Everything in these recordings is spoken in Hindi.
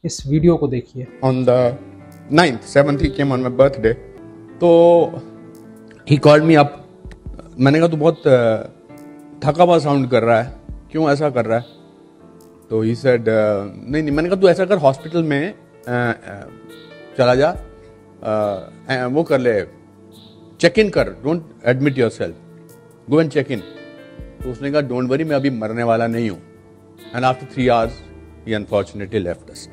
इस वीडियो को देखिए। On the 9th, 7th he came on my birthday. तो he called me up. मैंने कहा तू बहुत थका हुआ साउंड कर रहा है, क्यों ऐसा कर रहा है? तो he said नहीं, मैंने कहा तू ऐसा कर, हॉस्पिटल में चला जा, वो कर ले, चेक इन कर, don't admit yourself, go and check in. तो उसने कहा डोंट वरी, मैं अभी मरने वाला नहीं हूँ। And after 3 hours he unfortunately left us.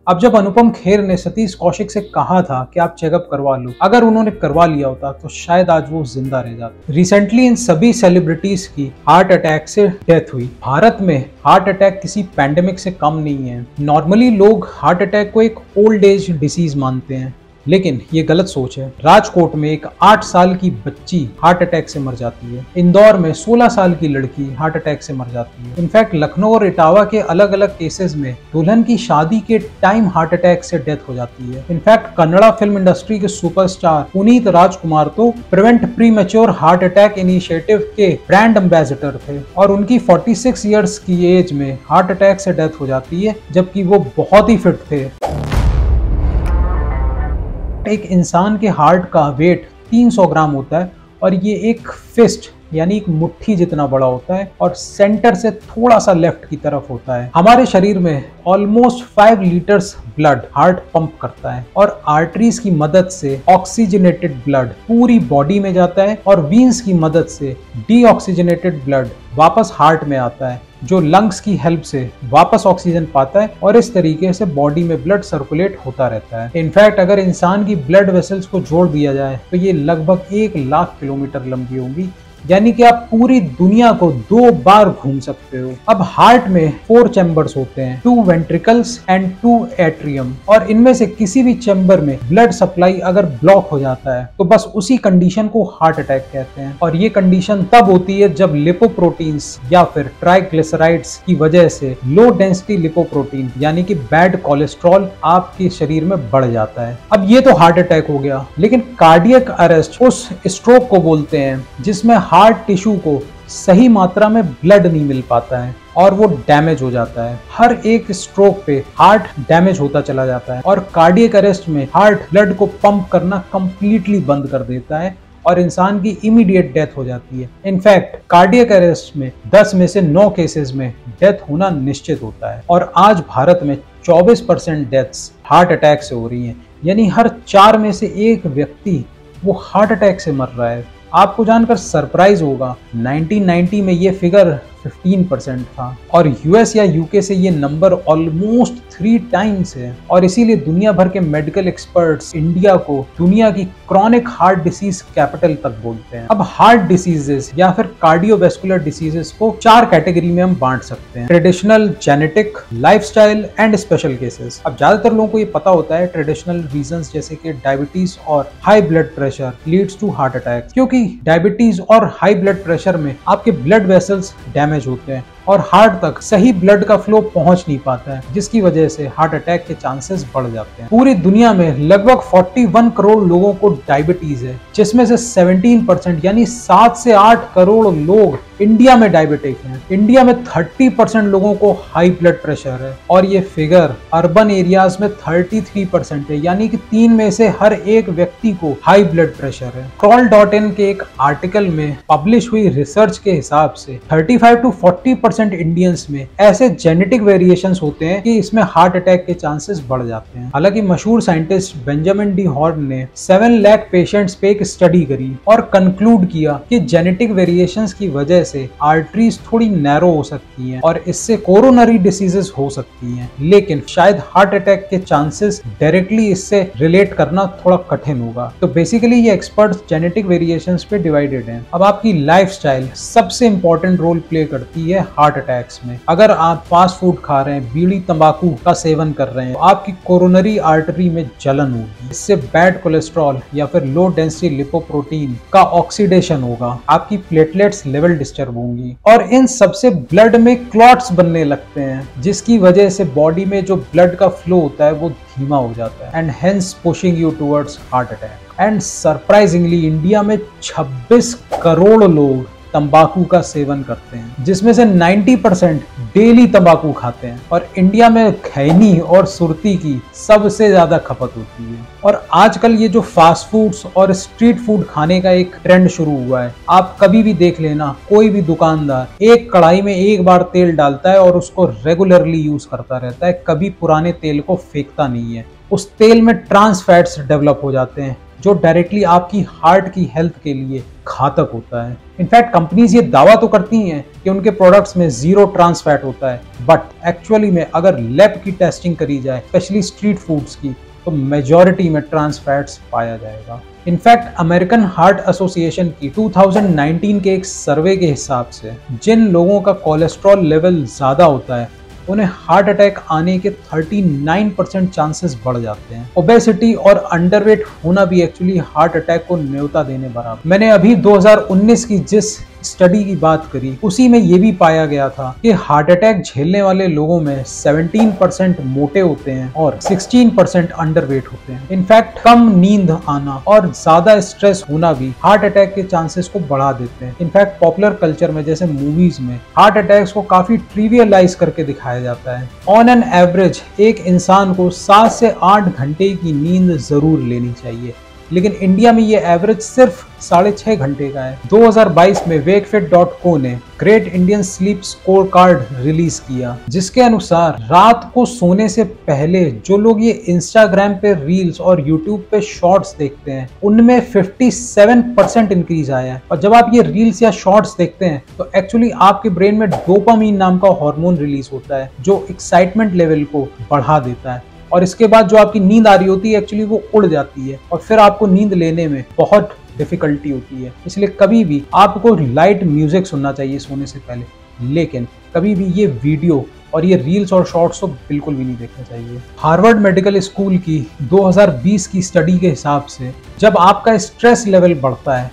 अब जब अनुपम खेर ने सतीश कौशिक से कहा था कि आप चेकअप करवा लो, अगर उन्होंने करवा लिया होता तो शायद आज वो जिंदा रह जाते। रिसेंटली इन सभी सेलिब्रिटीज की हार्ट अटैक से डेथ हुई। भारत में हार्ट अटैक किसी पैंडेमिक से कम नहीं है। नॉर्मली लोग हार्ट अटैक को एक ओल्ड एज डिसीज मानते हैं, लेकिन ये गलत सोच है। राजकोट में एक 8 साल की बच्ची हार्ट अटैक से मर जाती है। इंदौर में 16 साल की लड़की हार्ट अटैक से मर जाती है। इनफैक्ट लखनऊ और इटावा के अलग अलग केसेस में दुल्हन की शादी के टाइम हार्ट अटैक से डेथ हो जाती है। इनफैक्ट कन्नड़ा फिल्म इंडस्ट्री के सुपरस्टार पुनीत राजकुमार तो prevent premature heart attack initiative के ब्रांड एम्बेसडर थे, और उनकी 46 ईयर्स की एज में हार्ट अटैक से डेथ हो जाती है, जबकि वो बहुत ही फिट थे। एक इंसान के हार्ट का वेट 300 ग्राम होता है, और ये एक फिस्ट यानी एक मुट्ठी जितना बड़ा होता है, और सेंटर से थोड़ा सा लेफ्ट की तरफ होता है। हमारे शरीर में almost 5 litres blood heart pump करता है, और आर्टरीज की मदद से ऑक्सीजनेटेड ब्लड पूरी बॉडी में जाता है, और वीन्स की मदद से डीऑक्सीजनेटेड ब्लड वापस हार्ट में आता है, जो लंग्स की हेल्प से वापस ऑक्सीजन पाता है, और इस तरीके से बॉडी में ब्लड सर्कुलेट होता रहता है। इनफैक्ट अगर इंसान की ब्लड वेसल्स को जोड़ दिया जाए तो ये लगभग 1 लाख किलोमीटर लंबी होंगी, यानी कि आप पूरी दुनिया को 2 बार घूम सकते हो। अब हार्ट में 4 चैम्बर्स होते हैं, 2 वेंट्रिकल्स एंड 2 एट्रियम, और इनमें से किसी भी चैम्बर में ब्लड सप्लाई अगर ब्लॉक हो जाता है तो बस उसी कंडीशन को हार्ट अटैक कहते हैं। और ये कंडीशन तब होती है जब लिपोप्रोटीन्स या फिर ट्राइग्लिसराइड्स की वजह से लो डेंसिटी लिपोप्रोटीन यानी कि बैड कोलेस्ट्रॉल आपके शरीर में बढ़ जाता है। अब ये तो हार्ट अटैक हो गया, लेकिन कार्डियक अरेस्ट उस स्ट्रोक को बोलते हैं जिसमें हार्ट टिश्यू को सही मात्रा में ब्लड नहीं मिल पाता है और वो डैमेज हो जाता है। हर एक स्ट्रोक पे हार्ट डैमेज होता चला जाता है, और कार्डियक अरेस्ट में हार्ट ब्लड को पंप करना कंप्लीटली बंद कर देता है, और इंसान की इमीडिएट डेथ हो जाती है। इनफैक्ट कार्डियक अरेस्ट में 10 में से 9 केसेस में डेथ होना निश्चित होता है, और आज भारत में 24% डेथ्स हार्ट अटैक से हो रही हैं, यानी हर 4 में से 1 व्यक्ति वो हार्ट अटैक से मर रहा है। आपको जानकर सरप्राइज होगा, 1990 में ये फिगर 15% था, और यूएस या यूके से ये नंबर ऑलमोस्ट 3 टाइम्स है। और इसीलिए दुनिया भर के मेडिकल एक्सपर्ट्स इंडिया को दुनिया की क्रॉनिक हार्ट डिसीज कैपिटल तक बोलते हैं। अब हार्ट डिसीजेस या फिर कार्डियोवैस्कुलर डिसीजेस को 4 कैटेगरी में हम बांट सकते हैं: traditional, genetic, lifestyle and special cases. अब ज्यादातर लोगों को ये पता होता है ट्रेडिशनल रीजंस जैसे कि डायबिटीज और high blood pressure leads to heart attack, क्योंकि डायबिटीज और हाई ब्लड प्रेशर में आपके ब्लड वेसल्स डैमेज होते हैं और हार्ट तक सही ब्लड का फ्लो पहुंच नहीं पाता है, जिसकी वजह से हार्ट अटैक के चांसेस बढ़ जाते हैं। पूरी दुनिया में लगभग 41 करोड़ लोगों को डायबिटीज है, जिसमें से 17% यानी 7 से 8 करोड़ लोग इंडिया में डायबिटिक हैं। इंडिया में 30% लोगों को हाई ब्लड प्रेशर है, और ये फिगर अर्बन एरियाज में 33% है, यानी कि 3 में से हर 1 व्यक्ति को हाई ब्लड प्रेशर है। Crawl.in के एक आर्टिकल में पब्लिश हुई रिसर्च के हिसाब से 35 to 40% इंडियंस में ऐसे जेनेटिक वेरिएशंस होते हैं कि इसमें हार्ट अटैक के चांसेस बढ़ जाते हैं। हालांकि मशहूर साइंटिस्ट बेंजामिन डी हॉर्न ने 7 लाख पेशेंट्स पे एक स्टडी करी और कंक्लूड किया कि जेनेटिक वेरिएशंस की वजह से आर्टरीज थोड़ी नैरो हो सकती हैं और इससे कोरोनरी डिसीजेस हो सकती हैं, लेकिन शायद हार्ट अटैक के चांसेस डायरेक्टली इससे रिलेट करना थोड़ा कठिन होगा। तो बेसिकली ये एक्सपर्ट्स जेनेटिक वेरिएशंस पे डिवाइडेड हैं। अब आपकी लाइफस्टाइल सबसे इंपॉर्टेंट रोल प्ले करती है हार्ट अटैक्स में। अगर आप फास्ट फूड खा रहे हैं, बीड़ी तंबाकू का सेवन कर रहे हैं, तो आपकी कोरोनरी आर्टरी में जलन होगी, इससे बैड कोलेस्ट्रॉल या फिर लो डेंसिटी लिपोप्रोटीन का ऑक्सीडेशन होगा, आपकी प्लेटलेट्स लेवल डिस्टर्ब होंगी, और इन सबसे ब्लड में क्लॉट्स बनने लगते हैं, जिसकी वजह से बॉडी में जो ब्लड का फ्लो होता है वो धीमा हो जाता है, and hence pushing you towards heart attack. And surprisingly India में 26 करोड़ लोग तंबाकू का सेवन करते हैं, जिसमें से 90% डेली तंबाकू खाते हैं। और इंडिया में खैनी और सुरती की सबसे ज्यादा खपत होती है। और आजकल ये जो फास्ट फूड्स और स्ट्रीट फूड खाने का एक ट्रेंड शुरू हुआ है, आप कभी भी देख लेना, कोई भी दुकानदार एक कढ़ाई में एक बार तेल डालता है और उसको रेगुलरली यूज करता रहता है, कभी पुराने तेल को फेंकता नहीं है। उस तेल में ट्रांस फैट्स डेवलप हो जाते हैं जो डायरेक्टली आपकी हार्ट की हेल्थ के लिए घातक होता है। इनफैक्ट कंपनीज ये दावा तो करती हैं कि उनके प्रोडक्ट्स में 0 ट्रांस फैट होता है, बट एक्चुअली में अगर लैब की टेस्टिंग करी जाए, स्पेशली स्ट्रीट फूड्स की, तो मेजॉरिटी में ट्रांस फैट्स पाया जाएगा। इनफैक्ट अमेरिकन हार्ट एसोसिएशन की 2019 के एक सर्वे के हिसाब से जिन लोगों का कोलेस्ट्रॉल लेवल ज्यादा होता है उन्हें हार्ट अटैक आने के 39% चांसेस बढ़ जाते हैं। ओबेसिटी और अंडरवेट होना भी एक्चुअली हार्ट अटैक को न्योता देने बराबर। मैंने अभी 2019 की जिस स्टडी की बात करी, उसी में ये भी पाया गया था कि हार्ट अटैक झेलने वाले लोगों में 17% मोटे होते हैं और 16% अंडरवेट होते हैं। इनफैक्ट कम नींद आना और ज्यादा स्ट्रेस होना भी हार्ट अटैक के चांसेस को बढ़ा देते हैं। इनफैक्ट पॉपुलर कल्चर में जैसे मूवीज में हार्ट अटैक्स को काफी ट्रिवियलाइज करके दिखाया जाता है। ऑन एन एवरेज एक इंसान को 7 से 8 घंटे की नींद जरूर लेनी चाहिए, लेकिन इंडिया में ये एवरेज सिर्फ 6.5 घंटे का है। 2022 में wakefit.co ने great Indian sleep score card release किया, जिसके अनुसार रात को सोने से पहले जो लोग ये इंस्टाग्राम पे रील्स और यूट्यूब पे शॉर्ट्स देखते हैं, उनमें 57% इंक्रीज आया है। और जब आप ये रील्स या शॉर्ट्स देखते हैं तो एक्चुअली आपके ब्रेन में डोपामीन नाम का हार्मोन रिलीज होता है जो एक्साइटमेंट लेवल को बढ़ा देता है। और इसके बाद जो आपकी नींद आ रही होती है एक्चुअली वो उड़ जाती है और फिर आपको नींद लेने में बहुत डिफिकल्टी होती है। इसलिए कभी भी आपको लाइट म्यूजिक सुनना चाहिए सोने से पहले, लेकिन कभी भी ये वीडियो और ये रील्स और शॉर्ट्स तो बिल्कुल भी नहीं देखना चाहिए। हार्वर्ड मेडिकल स्कूल की 2020 की स्टडी के हिसाब से जब आपका स्ट्रेस लेवल बढ़ता है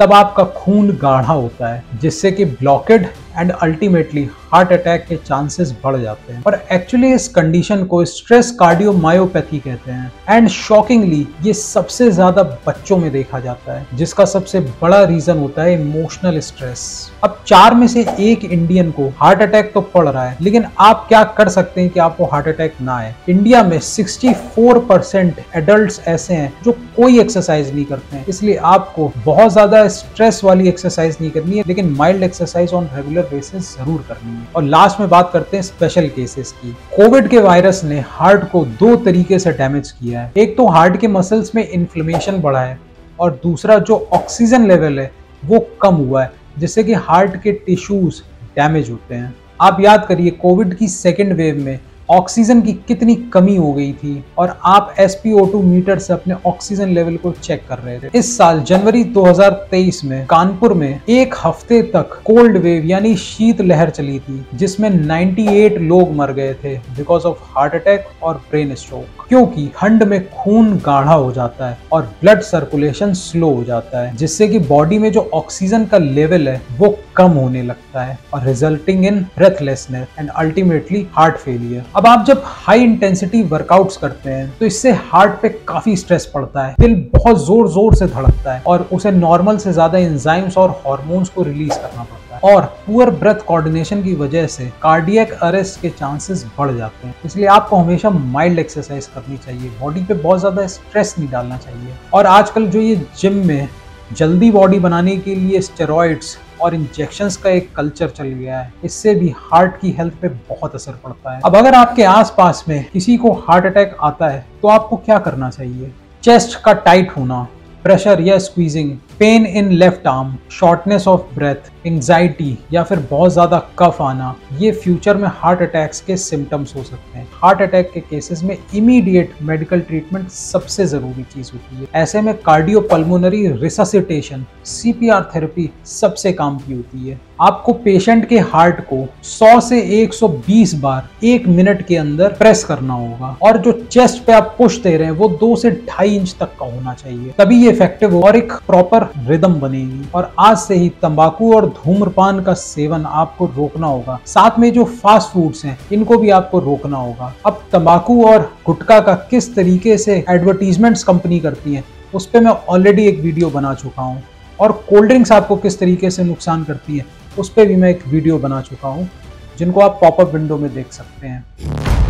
तब आपका खून गाढ़ा होता है, जिससे कि blockade and ultimately heart attack के चांसेस बढ़ जाते हैं। और एक्चुअली इस कंडीशन को स्ट्रेस कार्डियोमायोपैथी कहते हैं। एंड शॉकिंगली ये सबसे ज्यादा बच्चों में देखा जाता है, जिसका सबसे बड़ा रीजन होता है इमोशनल स्ट्रेस। अब 4 में से 1 इंडियन को हार्ट अटैक तो पड़ रहा है, लेकिन आप क्या कर सकते हैं कि आपको हार्ट अटैक ना आए। इंडिया में 64% एडल्ट्स ऐसे हैं जो कोई एक्सरसाइज नहीं करते हैं, इसलिए आपको बहुत ज्यादा स्ट्रेस वाली एक्सरसाइज नहीं करनी है, लेकिन mild exercise on regular basis जरूर करनी है। और लास्ट में बात करते हैं स्पेशल केसेस की। कोविड के वायरस ने हार्ट को 2 तरीके से डैमेज किया है। एक तो हार्ट के मसल्स में इन्फ्लेमेशन बढ़ा है और दूसरा जो ऑक्सीजन लेवल है वो कम हुआ है, जिससे कि हार्ट के टिश्यूज डैमेज होते हैं। आप याद करिए कोविड की सेकेंड वेव में ऑक्सीजन की कितनी कमी हो गई थी और आप SpO2 मीटर से अपने ऑक्सीजन लेवल को चेक कर रहे थे। इस साल जनवरी 2023 में कानपुर में 1 हफ्ते तक कोल्ड वेव यानी शीत लहर चली थी, जिसमें 98 लोग मर गए थे बिकॉज ऑफ हार्ट अटैक और ब्रेन स्ट्रोक, क्योंकि ठंड में खून गाढ़ा हो जाता है और ब्लड सर्कुलेशन स्लो हो जाता है, जिससे कि बॉडी में जो ऑक्सीजन का लेवल है वो कम होने लगता है और resulting in breathlessness and ultimately heart failure. अब आप जब हाई इंटेंसिटी वर्कआउट्स करते हैं तो इससे हार्ट पे काफी स्ट्रेस पड़ता है, दिल बहुत जोर जोर से धड़कता है और उसे नॉर्मल से ज्यादा एंजाइम्स और हार्मोन्स को रिलीज करना पड़ता है, और पुअर ब्रेथ कोऑर्डिनेशन की वजह से कार्डियक अरेस्ट के चांसेस बढ़ जाते हैं। इसलिए आपको हमेशा माइल्ड एक्सरसाइज करनी चाहिए, बॉडी पे बहुत ज्यादा स्ट्रेस नहीं डालना चाहिए। और आजकल जो ये जिम में जल्दी बॉडी बनाने के लिए स्टेरॉइड्स और इंजेक्शंस का एक कल्चर चल गया है, इससे भी हार्ट की हेल्थ पे बहुत असर पड़ता है। अब अगर आपके आसपास में किसी को हार्ट अटैक आता है तो आपको क्या करना चाहिए? चेस्ट का टाइट होना, प्रेशर या squeezing, pain in left arm, shortness of breath, anxiety या फिर बहुत ज्यादा कफ आना, ये फ्यूचर में हार्ट अटैक्स के सिम्टम्स हो सकते हैं। हार्ट अटैक के केसेस में इमीडिएट मेडिकल ट्रीटमेंट सबसे जरूरी चीज होती है। ऐसे में कार्डियोपल्मोनरी रिससिटेशन, CPR थेरेपी सबसे काम की होती है। आपको पेशेंट के हार्ट को 100 से 120 बार 1 मिनट के अंदर प्रेस करना होगा, और जो चेस्ट पे आप पुश दे रहे हैं वो 2 से 2.5 इंच तक का होना चाहिए, तभी ये इफेक्टिव हो और एक प्रॉपर रिदम बनेगी। और आज से ही तंबाकू और धूम्रपान का सेवन आपको रोकना होगा, साथ में जो फास्ट फूड्स हैं इनको भी आपको रोकना होगा। अब तंबाकू और गुटखा का किस तरीके से एडवर्टीजमेंट्स कंपनी करती है उस पर मैं ऑलरेडी एक वीडियो बना चुका हूँ, और कोल्ड ड्रिंक्स आपको किस तरीके से नुकसान करती है उस पर भी मैं एक वीडियो बना चुका हूँ, जिनको आप पॉपअप विंडो में देख सकते हैं।